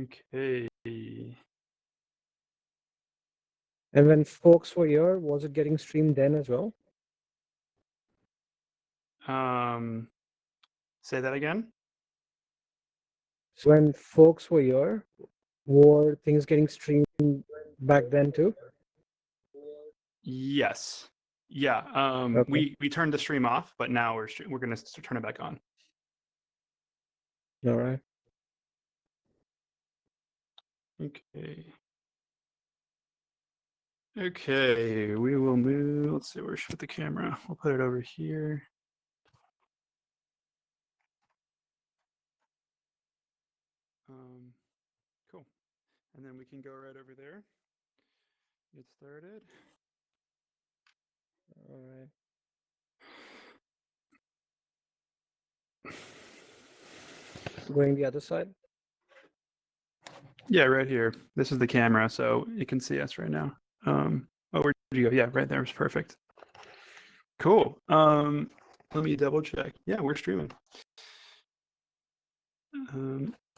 Okay. And when folks were here, was it getting streamed then as well? Say that again. So when folks were here, were things getting streamed back then too? Yes. Yeah. Okay. We turned the stream off, but now we're gonna turn it back on. All right. Okay. Okay. We will move. Let's see. Where should we put the camera? We'll put it over here. Cool. And then we can go right over there. Get started. All right. Going the other side? Yeah, right here. This is the camera, so you can see us right now. Where'd you go? Yeah, right there is perfect. Cool. Let me double check. Yeah, we're streaming.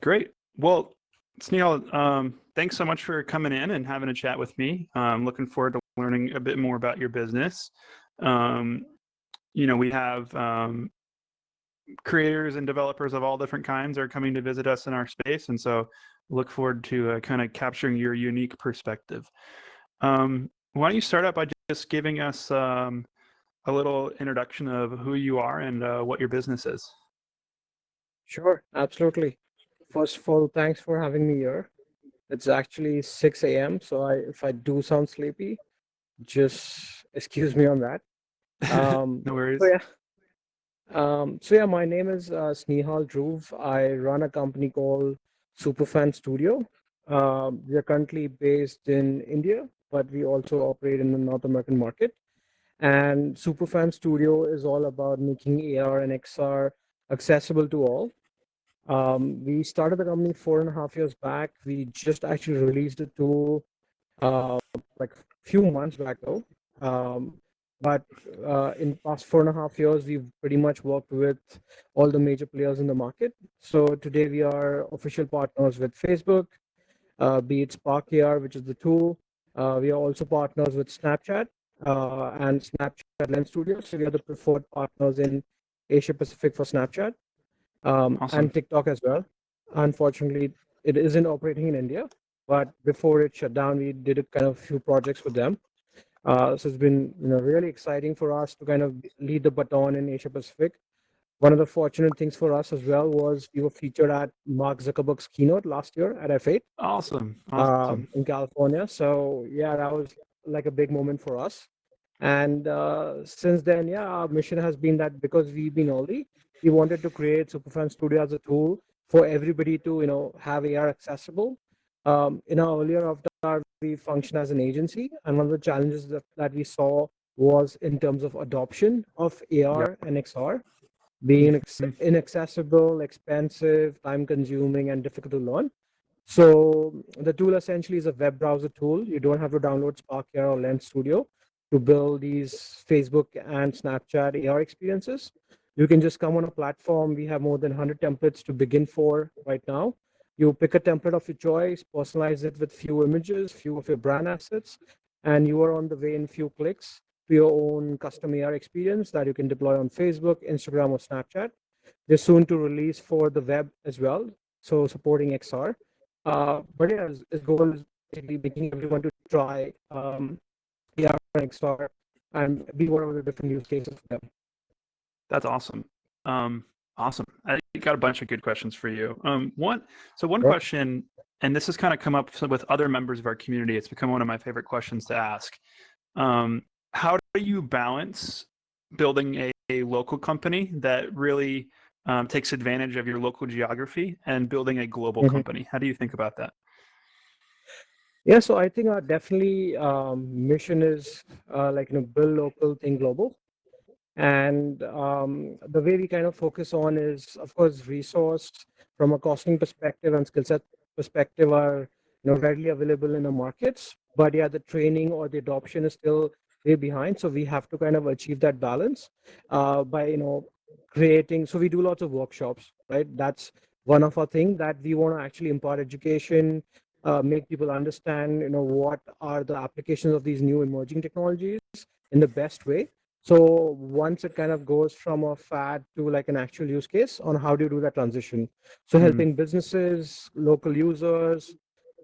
Great. Well, Snehal, thanks so much for coming in and having a chat with me. I'm looking forward to learning a bit more about your business. We have creators and developers of all different kinds are coming to visit us in our space, and so look forward to kind of capturing your unique perspective. Why don't you start out by just giving us a little introduction of who you are and what your business is? Sure, absolutely. First of all, thanks for having me here. It's actually 6 a.m., so if I do sound sleepy, just excuse me on that. No worries. So yeah, my name is Snehal Dhruv. I run a company called Superfan Studio. We are currently based in India, but we also operate in the North American market. And Superfan Studio is all about making AR and XR accessible to all. We started the company 4.5 years back. We just actually released a tool like a few months back though. But in past 4.5 years, we've pretty much worked with all the major players in the market. So today we are official partners with Facebook, be it Spark AR, which is the tool. We are also partners with Snapchat and Snapchat Lens Studio. So we are the preferred partners in Asia Pacific for Snapchat Awesome. and TikTok as well. Unfortunately, it isn't operating in India, but before it shut down, we did a kind of few projects with them. So it's been really exciting for us to kind of lead the baton in Asia Pacific. One of the fortunate things for us as well was we were featured at Mark Zuckerberg's keynote last year at F8 Awesome. in California. So yeah, that was like a big moment for us. And since then, yeah, our mission has been that because we've been oldie, we wanted to create Superfan Studio as a tool for everybody to have AR accessible. In our earlier avatar, we function as an agency, and one of the challenges that we saw was in terms of adoption of AR and XR being inaccessible, expensive, time consuming, and difficult to learn. So the tool essentially is a web browser tool. You don't have to download Spark AR or Lens Studio to build these Facebook and Snapchat AR experiences. You can just come on a platform. We have more than 100 templates to begin for right now. You pick a template of your choice, personalize it with few images, few of your brand assets, and you are on the way in few clicks to your own custom AR experience that you can deploy on Facebook, Instagram, or Snapchat. They're soon to release for the web as well, so supporting XR. But yeah, his goal is basically making everyone to try AR and XR and be one of the different use cases for them. That's awesome. Awesome. I got a bunch of good questions for you. One Sure. question, and this has kind of come up with other members of our community. It's become one of my favorite questions to ask. How do you balance building a local company that really takes advantage of your local geography and building a global company? How do you think about that? Yeah, so I think our definitely mission is build local, think global. And the way we kind of focus on is, of course, resource from a costing perspective and skill set perspective are readily available in the markets. But yeah, the training or the adoption is still way behind. So we have to kind of achieve that balance by creating. So we do lots of workshops, right? That's one of our things that we want to actually impart education, make people understand, what are the applications of these new emerging technologies in the best way. So once it kind of goes from a fad to like an actual use case on how do you do that transition. So Mm, helping businesses, local users,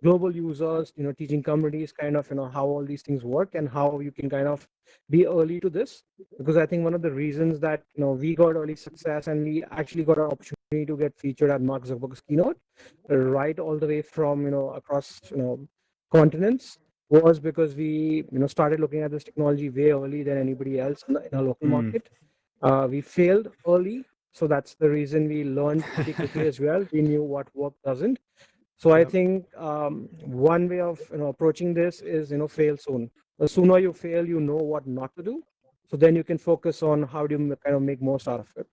global users, teaching communities kind of, how all these things work and how you can kind of be early to this. Because I think one of the reasons that, we got early success and we actually got an opportunity to get featured at Mark Zuckerberg's keynote, right all the way from, across, continents, was because we started looking at this technology way early than anybody else in our local mm, market. We failed early, so that's the reason we learned pretty quickly as well. We knew what work doesn't. So I yep. think one way of approaching this is fail soon. The sooner you fail, you know what not to do. So then you can focus on how do you kind of make most out of it.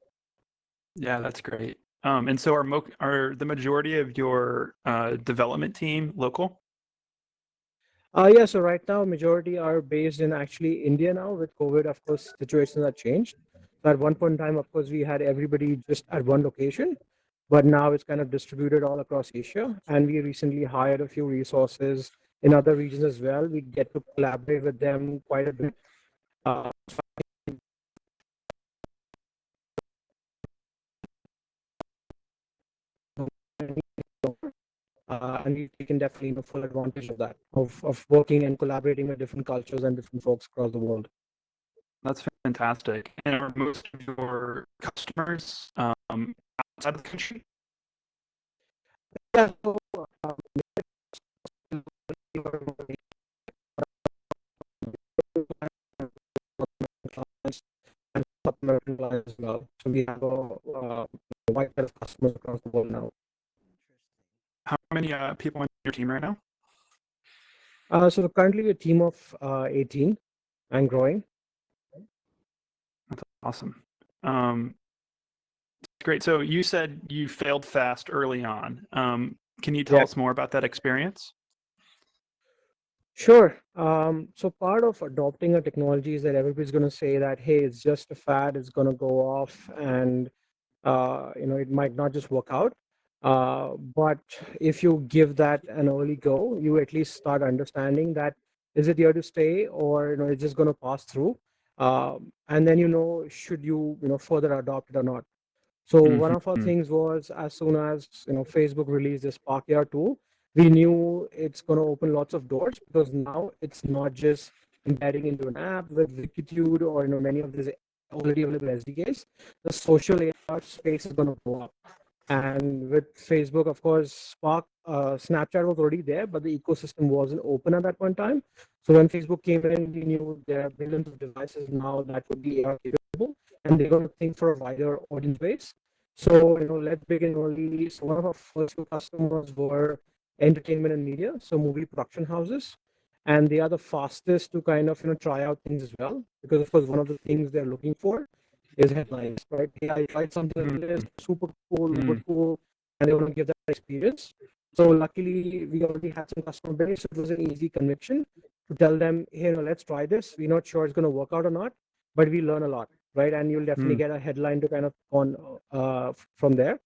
Yeah, that's great. And so are the majority of your development team local? Yeah, so right now, majority are based in actually India now. With COVID, of course, situations have changed. So at one point in time, of course, we had everybody just at one location, but now it's kind of distributed all across Asia. And we recently hired a few resources in other regions as well. We get to collaborate with them quite a bit. Uh, and we can definitely full advantage of that, of working and collaborating with different cultures and different folks across the world. That's fantastic. And are most of your customers outside of the country? Yeah, so, clients and South American clients as well. So we have a wide set of customers across the world now. How many people on your team right now? So currently a team of 18 and growing. That's awesome. Great. So you said you failed fast early on. Can you tell Yeah. us more about that experience? Sure. So part of adopting a technology is that everybody's going to say that, hey, it's just a fad, it's going to go off, and it might not just work out. But if you give that an early go, you at least start understanding that is it here to stay, or it's just going to pass through. And then should you further adopt it or not. So one of our Mm-hmm. things was, as soon as Facebook released this Spark AR tool, we knew it's going to open lots of doors, because now it's not just embedding into an app with Wikitude or many of these already available SDKs. The social AR space is going to go up. And with Facebook, of course, Spark, Snapchat was already there, but the ecosystem wasn't open at that point in time. So when Facebook came in, we knew there are billions of devices now that would be AR capable, and they're going to think for a wider audience base. So, let's begin early. So one of our first two customers were entertainment and media, so movie production houses. And they are the fastest to kind of, try out things as well, because of course, one of the things they're looking for is headlines, right? Hey, I tried something like this, super cool, uber Mm-hmm. cool, and they want to give that experience. So luckily, we already had some customer base, so it was an easy conviction to tell them, hey, let's try this. We're not sure it's going to work out or not, but we learn a lot, right? And you'll definitely Mm. get a headline to kind of on from there.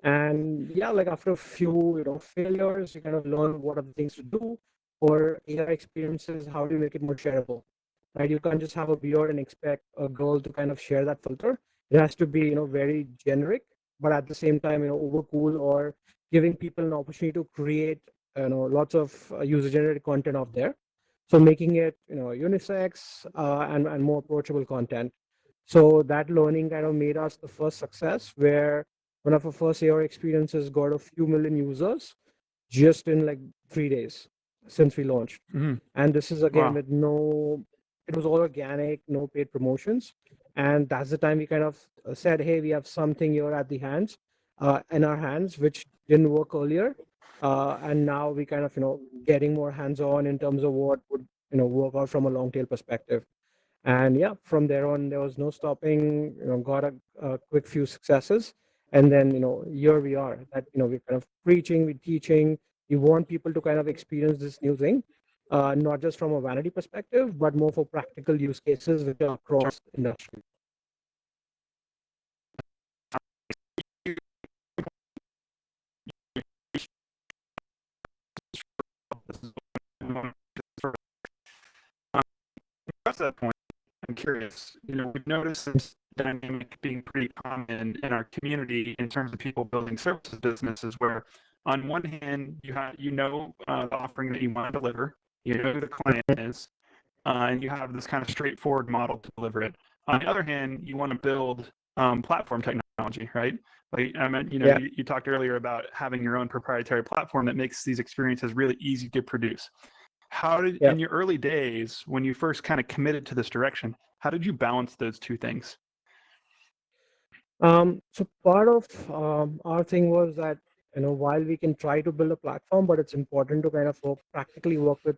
And yeah, like after a few, failures, you kind of learn what are the things to do, or AR experiences, how do you make it more shareable, right? You can't just have a beard and expect a girl to kind of share that filter. It has to be, very generic, but at the same time, over cool, or giving people an opportunity to create, lots of user generated content out there. So making it, unisex and more approachable content. So that learning kind of made us the first success, where one of our first AR experiences got a few million users just in like 3 days since we launched. Mm-hmm. And this is again Wow. with it was all organic, no paid promotions. And that's the time we kind of said, hey, we have something here at the hands, in our hands, which didn't work earlier. And now we kind of, getting more hands on in terms of what would, work out from a long tail perspective. And yeah, from there on, there was no stopping. Got a quick few successes, and then here we are. That we're kind of preaching, we're teaching. We want people to kind of experience this new thing, not just from a vanity perspective, but more for practical use cases which are across industry. to that point, I'm curious. We've noticed this dynamic being pretty common in our community in terms of people building services businesses, where on one hand the offering that you want to deliver, who the client is, and you have this kind of straightforward model to deliver it. On the other hand, you want to build platform technology, right? Like I meant, Yeah. you talked earlier about having your own proprietary platform that makes these experiences really easy to produce. How did, Yeah. in your early days, when you first kind of committed to this direction, how did you balance those two things? So part of our thing was that, while we can try to build a platform, but it's important to kind of practically work with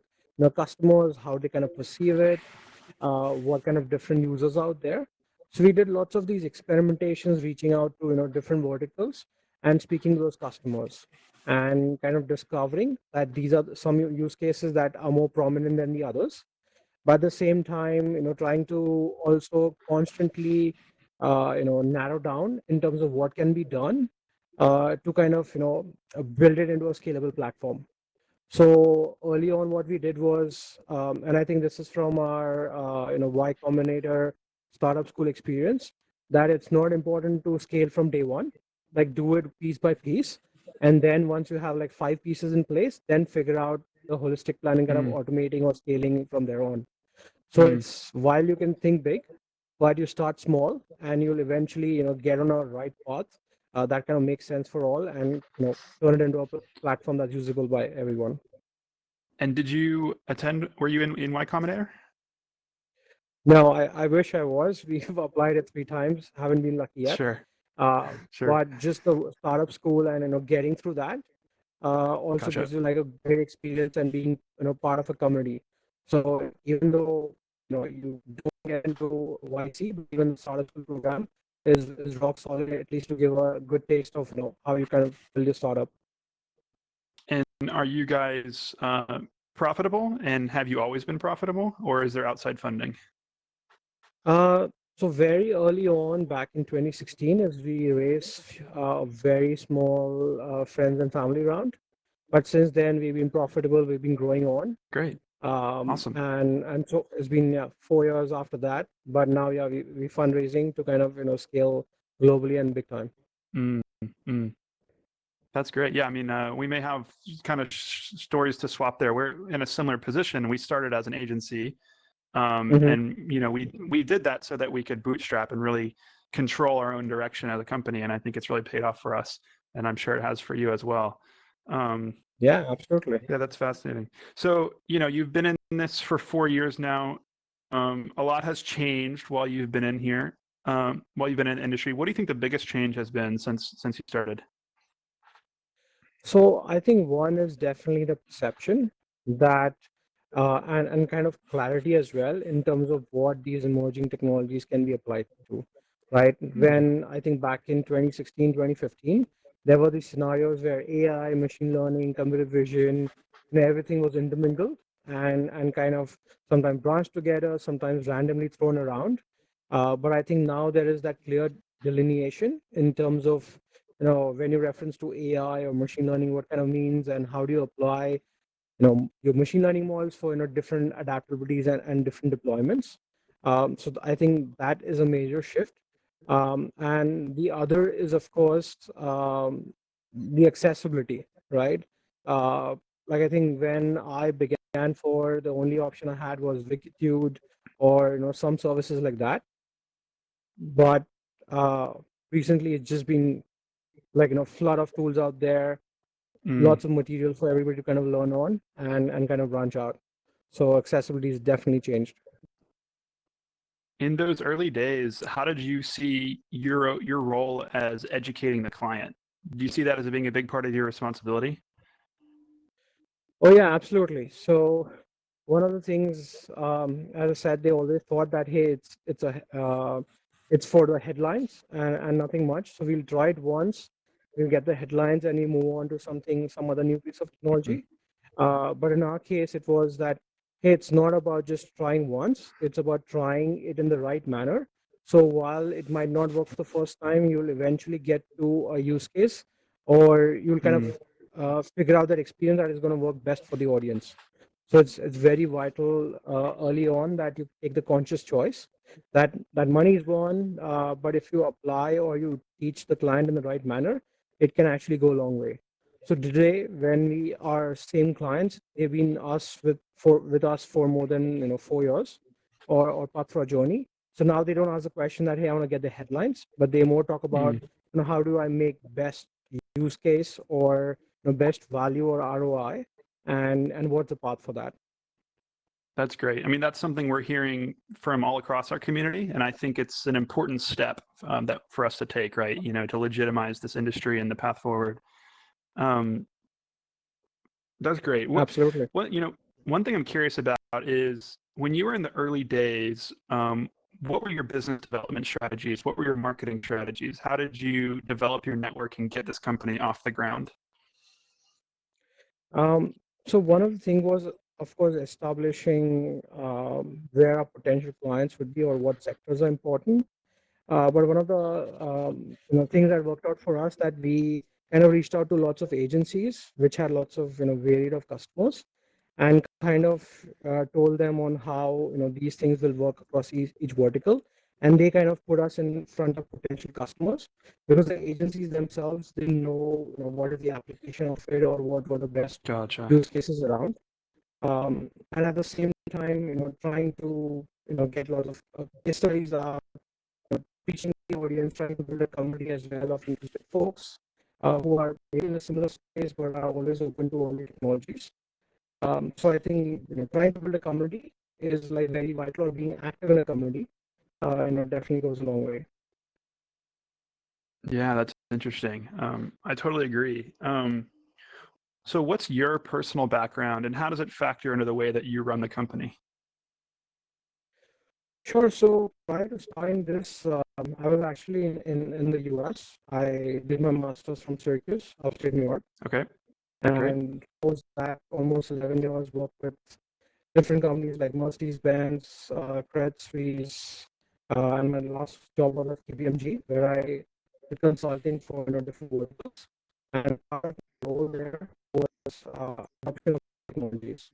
customers, how they kind of perceive it, what kind of different users out there. So we did lots of these experimentations, reaching out to different verticals and speaking to those customers, and kind of discovering that these are some use cases that are more prominent than the others. But at the same time, trying to also constantly narrow down in terms of what can be done to kind of build it into a scalable platform. So early on, what we did was, and I think this is from our Y Combinator startup school experience, that it's not important to scale from day one. Like, do it piece by piece, and then once you have like 5 pieces in place, then figure out the holistic planning, kind of Mm, automating or scaling from there on. So mm. it's, while you can think big, but you start small, and you'll eventually get on a right path that kind of makes sense for all, and turn it into a platform that's usable by everyone. And did you attend? Were you in Y Combinator? No, I wish I was. We've applied it 3 times, haven't been lucky yet. Sure, sure. But just the startup school and getting through that also Gotcha. gives you like a great experience, and being part of a community. So even though you don't get into YC, but even the startup school program is rock solid, at least to give a good taste of how you kind of build your startup. And are you guys profitable? And have you always been profitable, or is there outside funding? Uh, so very early on, back in 2016, as we raised a very small friends and family round. But since then, we've been profitable. We've been growing on, Great, awesome. and so it's been 4 years after that. But now, yeah, we fundraising to kind of scale globally and big time. Mm, mm. That's great. Yeah, I mean, we may have kind of stories to swap there. We're in a similar position. We started as an agency, Hmm. and we did that so that we could bootstrap and really control our own direction as a company. And I think it's really paid off for us, and I'm sure it has for you as well. Um, Yeah, absolutely. yeah, that's fascinating. So you've been in this for 4 years now. A lot has changed while you've been in here. While you've been in the industry, what do you think the biggest change has been since you started? So I think one is definitely the perception that, and kind of clarity as well in terms of what these emerging technologies can be applied to, right? Mm, When I think back in 2016, 2015, there were these scenarios where AI, machine learning, computer vision, everything was intermingled, and kind of sometimes branched together, sometimes randomly thrown around. But I think now there is that clear delineation in terms of when you reference to AI or machine learning, what kind of means, and how do you apply your machine learning models for different adaptabilities and different deployments. So I think that is a major shift. And the other is, of course, the accessibility, right? uh, like, I think when I began, for the only option I had was Wikitude, or some services like that. But uh, recently it's just been like flood of tools out there, mm. lots of material for everybody to kind of learn on, and kind of branch out. So accessibility has definitely changed. In those early days, how did you see your role as educating the client? Do you see that as being a big part of your responsibility? Oh yeah, absolutely. So one of the things, as I said, they always thought that, hey, it's for the headlines, and nothing much. So we'll try it once, we'll get the headlines, and we move on to some other new piece of Mm, technology. But in our case, it was that, hey, it's not about just trying once, it's about trying it in the right manner. So while it might not work for the first time, you'll eventually get to a use case, or you'll kind of mm, figure out that experience that is going to work best for the audience. So it's very vital early on that you take the conscious choice that money is gone, but if you apply or you teach the client in the right manner, it can actually go a long way. So today, when we are same clients, they've been us with us for more than 4 years, or part for a journey. So now they don't ask the question that, hey, I want to get the headlines, but they more talk about Mm, how do I make best use case, or best value or ROI, and what's the path for that. that's great. I mean, that's something we're hearing from all across our community, and I think it's an important step that for us to take, right? To legitimize this industry and the path forward. Um, that's great. Absolutely. One thing I'm curious about is when you were in the early days, what were your business development strategies? What were your marketing strategies? How did you develop your network and get this company off the ground? Um, so one of the things was, of course, establishing where our potential clients would be or what sectors are important. But one of the things that worked out for us, that we kind of reached out to lots of agencies which had lots of varied of customers, and kind of told them on how these things will work across each vertical, and they kind of put us in front of potential customers, because the agencies themselves didn't know, what is the application of it or what were the best Gotcha. use cases around. And at the same time, trying to get lots of case studies, reaching the audience, trying to build a community as well of interested folks who are maybe in a similar space but are always open to all new technologies. So I think trying to build a community is like very vital, or being active in a community, definitely goes a long way. Yeah, that's interesting. I totally agree. So what's your personal background and how does it factor into the way that you run the company? Sure. So prior to starting this, I was actually in the US. I did my master's from Syracuse, upstate New York, Okay, great. and post that almost 11 years worked with different companies like Mercedes-Benz, Credit Suisse, and my last job was at KPMG, where I did consulting for different verticals. And part of the role there was adoption of technologies.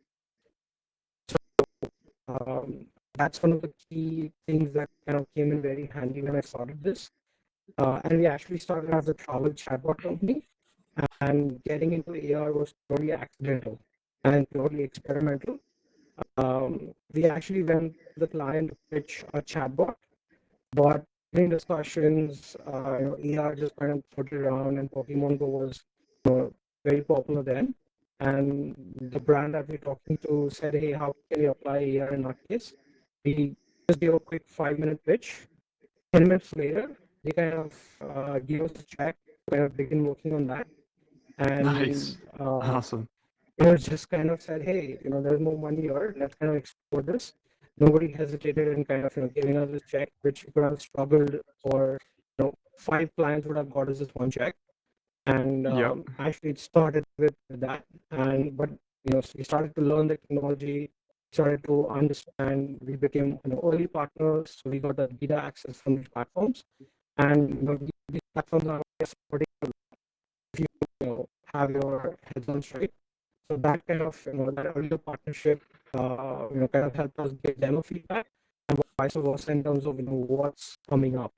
Um, that's one of the key things that kind of came in very handy when I started this. And we actually started as a travel chatbot company, and getting into AR was totally accidental and totally experimental. We actually went to the client to pitch a chatbot, but during discussions, AR just kind of floated around, and Pokemon Go was very popular then. And the brand that we're talking to said, "Hey, how can we apply AR in our case?" We just gave a quick 5-minute pitch. 10 minutes later, they kind of gave us a check, kind of begin working on that, Nice. and Awesome. just kind of said, hey, there's more money here. Let's kind of explore this. Nobody hesitated in kind of giving us this check, which we could have struggled, or 5 clients would have got us this one check. And Yep. actually, it started with that. And but so we started to learn the technology, started to understand. We became early partners, so we got the beta access from these platforms, and these platforms are supporting if you, have your heads on straight. So that kind of that earlier partnership kind of helped us get demo feedback, and vice versa in terms of what's coming up.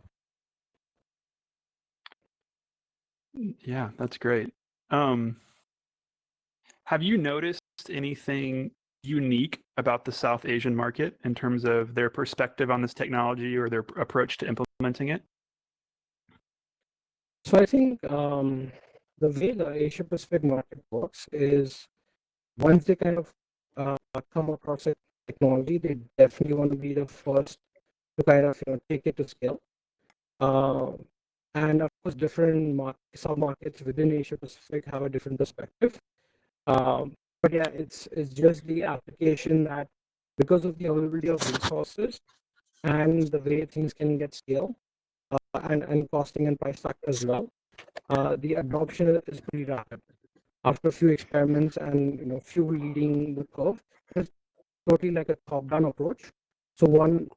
Yeah, that's great. Um, have you noticed anything unique about the South Asian market in terms of their perspective on this technology or their approach to implementing it? So I think the way the Asia Pacific market works is, once they kind of come across a technology, they definitely want to be the first to kind of take it to scale. Uh, and of course, different sub markets within Asia Pacific have a different perspective. Um, but yeah, it's just the application that, because of the availability of resources and the way things can get scaled, and costing and price factor as well, the adoption is pretty rapid. After a few experiments and few leading the curve, it's totally like a top-down approach. So one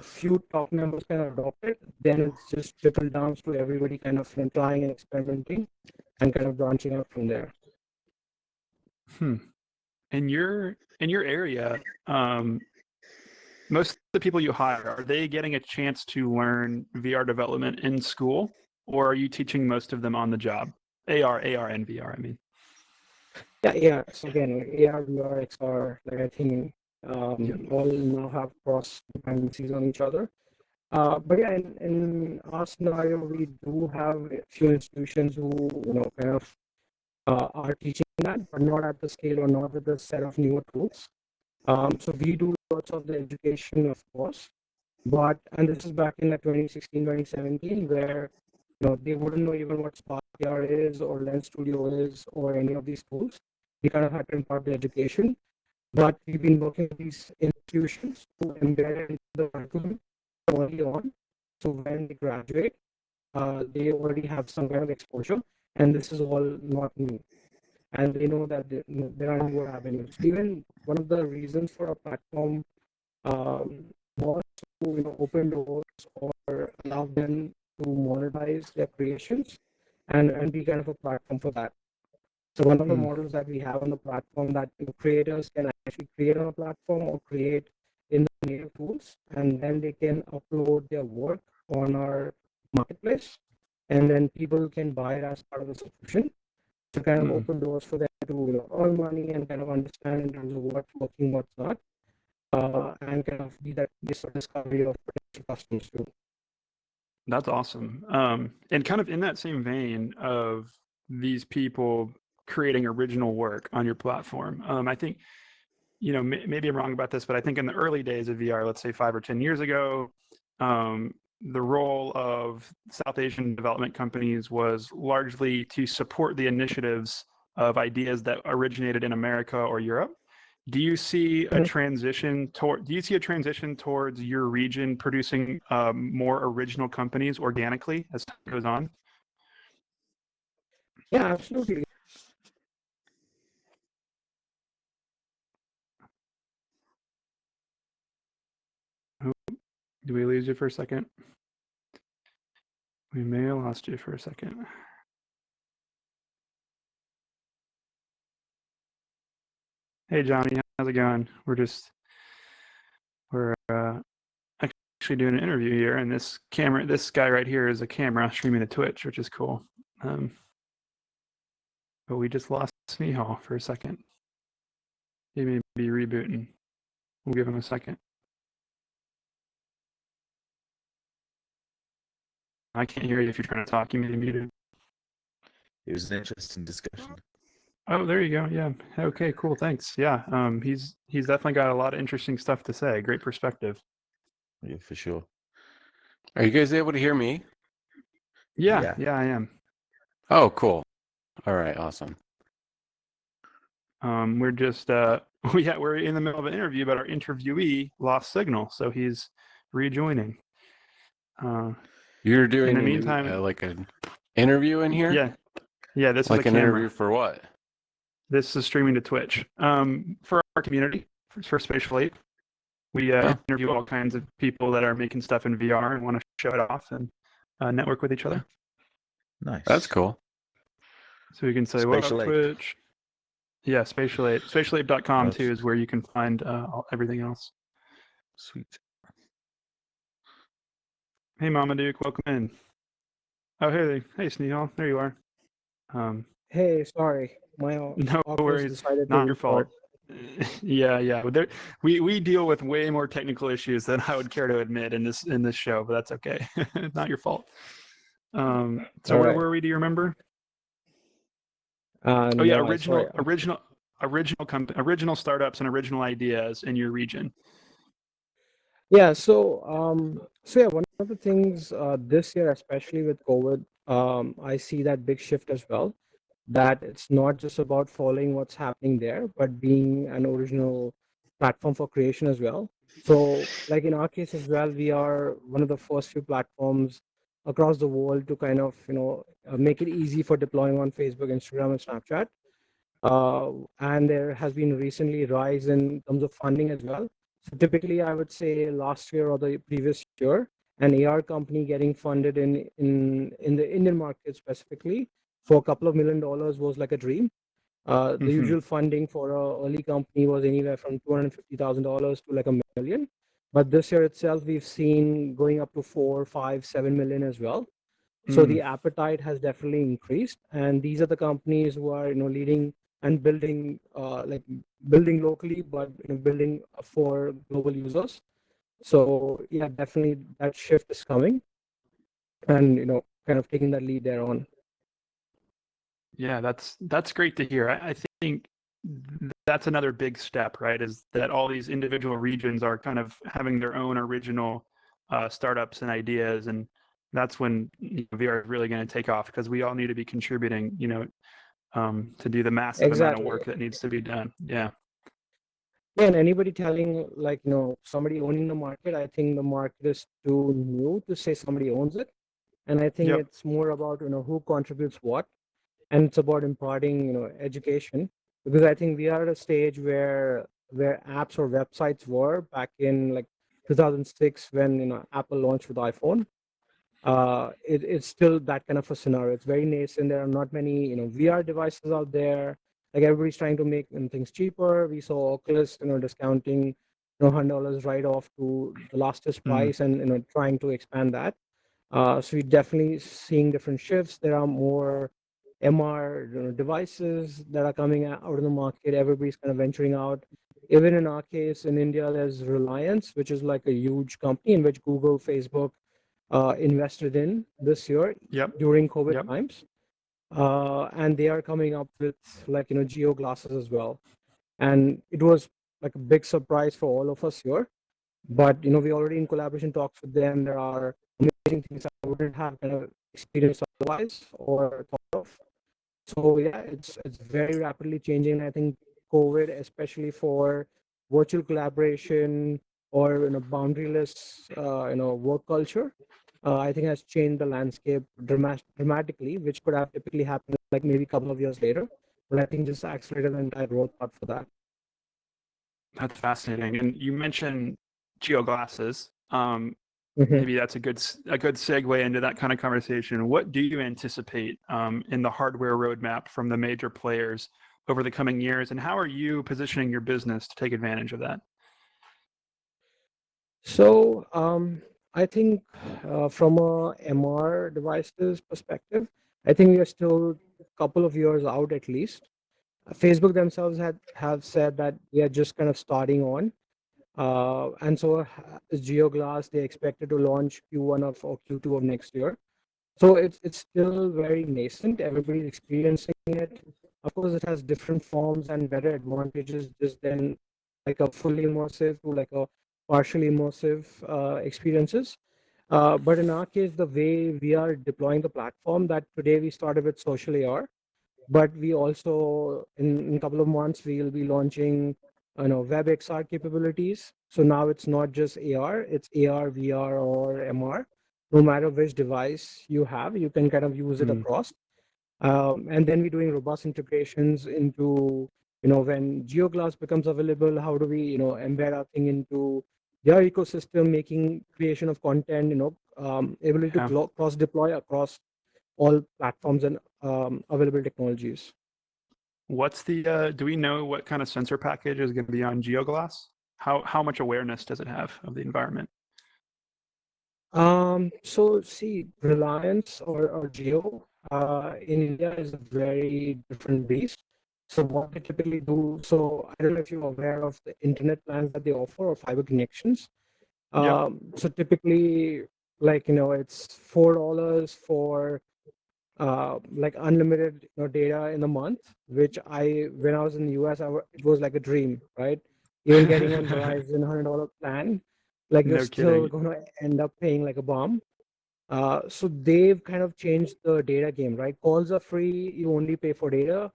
few top members can adopt it, then it's just trickle down to everybody kind of trying and experimenting and kind of branching out from there. Hmm. in your area, most of the people you hire, are they getting a chance to learn VR development in school, or are you teaching most of them on the job? AR, and VR, I mean. Yeah. So again, like AR, VR, XR, like I think Yep. all now have cross dependencies on each other. But yeah, in our scenario, we do have a few institutions who, kind of are teaching that, but not at the scale or not with the set of newer tools. So we do lots of the education, of course, and this is back in like 2016, 2017, where they wouldn't know even what Spark AR is or Lens Studio is or any of these tools. We kind of had to impart the education, but we've been working with these institutions to embed it into the curriculum early on. So when they graduate, they already have some kind of exposure, and this is all not new. And they know that there are newer avenues. Even one of the reasons for a platform was to open doors or allow them to monetize their creations and be kind of a platform for that. So one of the models that we have on the platform that creators can actually create on a platform or create in the native tools, and then they can upload their work on our marketplace, and then people can buy it as part of the subscription to kind of open doors for them to earn money and kind of understand in terms of what's working, what's not, and kind of be that this discovery of potential customers too. That's awesome. And kind of in that same vein of these people creating original work on your platform, I think, maybe I'm wrong about this, but I think in the early days of VR, let's say 5 or 10 years ago, the role of South Asian development companies was largely to support the initiatives of ideas that originated in America or Europe. Do you see a transition towards your region producing more original companies organically as time goes on? Yeah, absolutely. Do we lose you for a second? We may have lost you for a second. Hey, Johnny, how's it going? We're actually doing an interview here, and this guy right here is a camera streaming to Twitch, which is cool. But we just lost Snehal for a second. He may be rebooting. We'll give him a second. I can't hear you if you're trying to talk. You may be muted. It was an interesting discussion. Oh, there you go. Yeah. Okay, cool. Thanks. Yeah. He's definitely got a lot of interesting stuff to say. Great perspective. Yeah, for sure. Are you guys able to hear me? Yeah, I am. Oh, cool. All right, awesome. We're just we're in the middle of an interview, but our interviewee lost signal, so he's rejoining. You're doing in the meantime, like an interview in here? Yeah. This like is a an camera. interview for what? This is streaming to Twitch. For our community, for Spatial Ape, we interview all kinds of people that are making stuff in VR and want to show it off and network with each other. Nice. That's cool. So we can say, what up, Spatial Ape. Twitch? Yeah, Spatial Ape. SpatialApe.com too is where you can find everything else. Sweet. Hey, Mama Duke, welcome in. Oh, hey, Snehal, there you are. Hey, sorry, my No Oculus worries, decided not to your fault. restart. Yeah. We deal with way more technical issues than I would care to admit in this show, but that's okay. Not your fault. So where were we? Do you remember? Oh yeah, original startups and original ideas in your region. Yeah, so one of the things this year, especially with COVID, I see that big shift as well. That it's not just about following what's happening there, but being an original platform for creation as well. So, like in our case as well, we are one of the first few platforms across the world to kind of make it easy for deploying on Facebook, Instagram, and Snapchat. And there has been recently rise in terms of funding as well. So typically, I would say last year or the previous year, an AR company getting funded in the Indian market specifically for a couple of $1 million was like a dream. The usual funding for a early company was anywhere from $250,000 to like $1 million. But this year itself, we've seen going up to 4, 5, 7 million as well. So the appetite has definitely increased, and these are the companies who are leading and building building locally, but building for global users. So yeah, definitely that shift is coming, and kind of taking that lead there on. Yeah, that's great to hear. I think that's another big step, right? Is that all these individual regions are kind of having their own original startups and ideas, and that's when VR is really going to take off, because we all need to be contributing, to do the massive amount of work that needs to be done. Yeah. Yeah, and anybody telling somebody owning the market, I think the market is too new to say somebody owns it, and I think it's more about who contributes what, and it's about imparting education, because I think we are at a stage where apps or websites were back in like 2006 when Apple launched with iPhone. It's still that kind of a scenario. It's very nascent. There are not many VR devices out there. Like everybody's trying to make things cheaper. We saw Oculus discounting $100 right off to the lastest price, and trying to expand that. So we're definitely seeing different shifts. There are more MR devices that are coming out in the market. Everybody's kind of venturing out. Even in our case, in India, there's Reliance, which is like a huge company in which Google, Facebook invested in this year during COVID times. And they are coming up with like Geoglasses as well. And it was like a big surprise for all of us here. But we already in collaboration talks with them. There are amazing things I wouldn't have kind of experienced otherwise or thought of. So yeah, it's very rapidly changing. I think COVID, especially for virtual collaboration or boundaryless work culture, I think has changed the landscape dramatically, which could have typically happened like maybe a couple of years later. But I think just accelerated the entire growth path for that. That's fascinating. And you mentioned Geoglasses. Maybe that's a good segue into that kind of conversation. What do you anticipate in the hardware roadmap from the major players over the coming years, and how are you positioning your business to take advantage of that? So I think from a MR devices perspective, I think we are still a couple of years out at least. Facebook themselves have said that we are just kind of starting on. And so Geoglass, they expected to launch Q1 or Q2 of next year. So it's still very nascent. Everybody's experiencing it. Of course, it has different forms and better advantages just than like a fully immersive to like a partially immersive experiences. But in our case, the way we are deploying the platform, that today we started with social AR, but we also in a couple of months we'll be launching web XR capabilities. So now it's not just AR, it's AR, VR, or MR. No matter which device you have, you can kind of use it across. And then we're doing robust integrations into when Geoglass becomes available, how do we embed our thing into their ecosystem, making creation of content ability to cross deploy across all platforms and available technologies. What's the do we know what kind of sensor package is going to be on Geoglass? How much awareness does it have of the environment? So see, Reliance or Geo in India is a very different beast. So what they typically do, so I don't know if you're aware of the internet plans that they offer or fiber connections. So typically, like it's $4 for like unlimited data in a month, which when I was in the US, it was like a dream, right? Even getting on Verizon $100 plan, like you're still going to end up paying like a bomb. So they've kind of changed the data game, right? Calls are free, you only pay for data.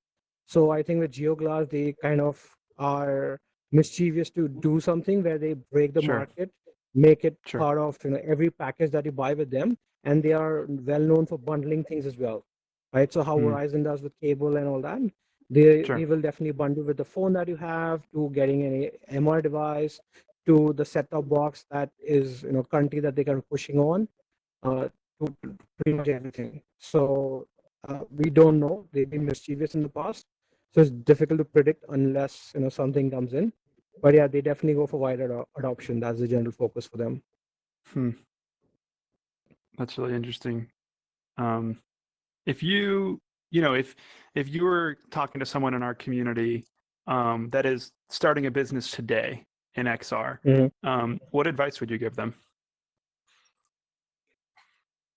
So I think with Geoglass, they kind of are mischievous to do something where they break the market, make it part of every package that you buy with them, and they are well known for bundling things as well, right? So how Verizon does with cable and all that, they will definitely bundle with the phone that you have, to getting an MR device, to the set-top box that is currently that they're kind of pushing on. To pretty much everything. So we don't know. They've been mischievous in the past. So it's difficult to predict unless something comes in. But yeah, they definitely go for wider adoption. That's the general focus for them. That's really interesting. If if you were talking to someone in our community that is starting a business today in XR, what advice would you give them?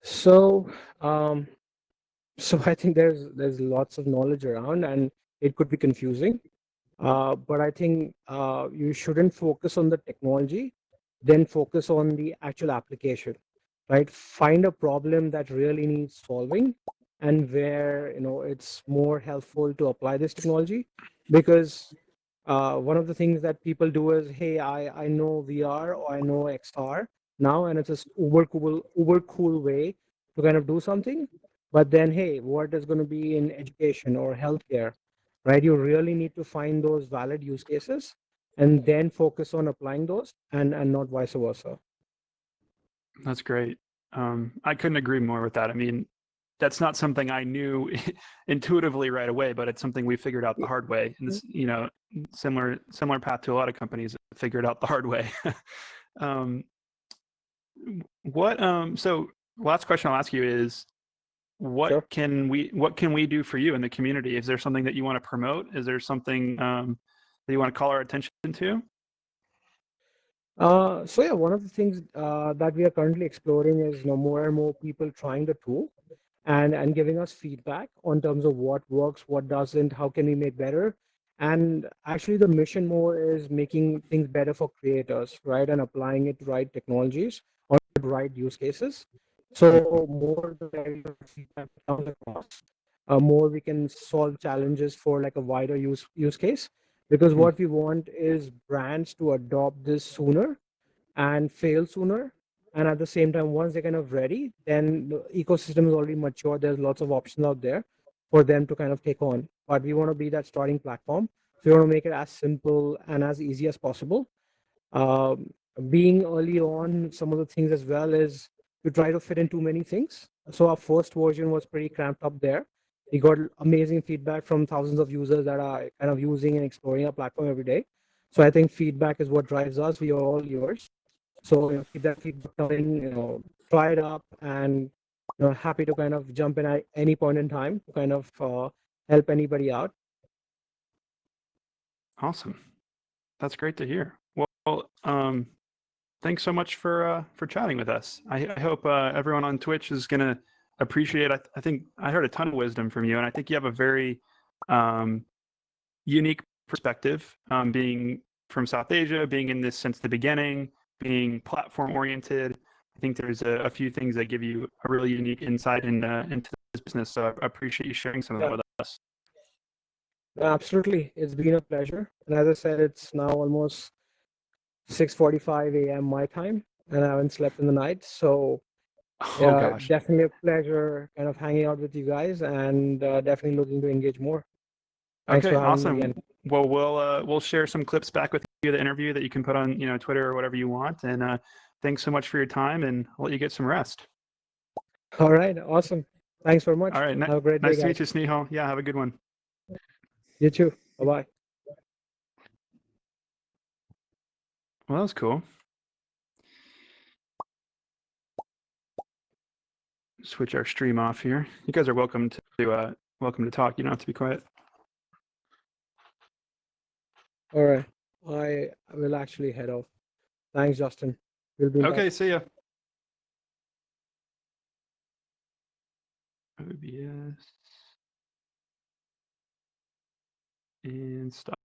So, so I think there's lots of knowledge around, and it could be confusing. But I think you shouldn't focus on the technology, then focus on the actual application, right? Find a problem that really needs solving, and where it's more helpful to apply this technology. Because one of the things that people do is, hey, I know VR or I know XR now, and it's just uber cool way to kind of do something. But then, hey, what is going to be in education or healthcare, right? You really need to find those valid use cases and then focus on applying those, and not vice versa. That's great. I couldn't agree more with that. I mean, that's not something I knew intuitively right away, but it's something we figured out the hard way. And this, similar path to a lot of companies that figured out the hard way. So last question I'll ask you is, what can we do for you in the community? Is there something that you want to promote? Is there something that you want to call our attention to? So yeah, one of the things that we are currently exploring is more and more people trying the tool and giving us feedback on terms of what works, what doesn't, how can we make better. And actually the mission more is making things better for creators, right? And applying it to right technologies or right use cases. So more the better feedback comes across, more we can solve challenges for like a wider use case. Because what we want is brands to adopt this sooner and fail sooner. And at the same time, once they're kind of ready, then the ecosystem is already mature. There's lots of options out there for them to kind of take on. But we want to be that starting platform. So we want to make it as simple and as easy as possible. Um, Being early on, some of the things as well is to try to fit in too many things. So our first version was pretty cramped up there. We got amazing feedback from thousands of users that are kind of using and exploring our platform every day. So I think feedback is what drives us. We are all yours. So keep that feedback coming, try it up, and happy to kind of jump in at any point in time to kind of help anybody out. Awesome. That's great to hear. Well, thanks so much for chatting with us. I hope everyone on Twitch is going to appreciate. I think I heard a ton of wisdom from you, and I think you have a very unique perspective, being from South Asia, being in this since the beginning, being platform oriented. I think there's a few things that give you a really unique insight into this business. So I appreciate you sharing some of that with us. Absolutely. It's been a pleasure. And as I said, it's now almost 6:45 a.m. my time, and I haven't slept in the night. So gosh, definitely a pleasure kind of hanging out with you guys, and definitely looking to engage more. Thanks okay, for having awesome. me again. Well, we'll share some clips back with you, the interview that you can put on Twitter or whatever you want. And thanks so much for your time, and I'll let you get some rest. All right, awesome. Thanks very much. All right, have a great day, nice to guys. meet you, Snehal. Yeah, have a good one. You too. Bye-bye. Well, that was cool. Switch our stream off here. You guys are welcome to talk. You don't have to be quiet. All right. I will actually head off. Thanks, Justin. We'll be in Okay, touch. see ya. OBS and stop.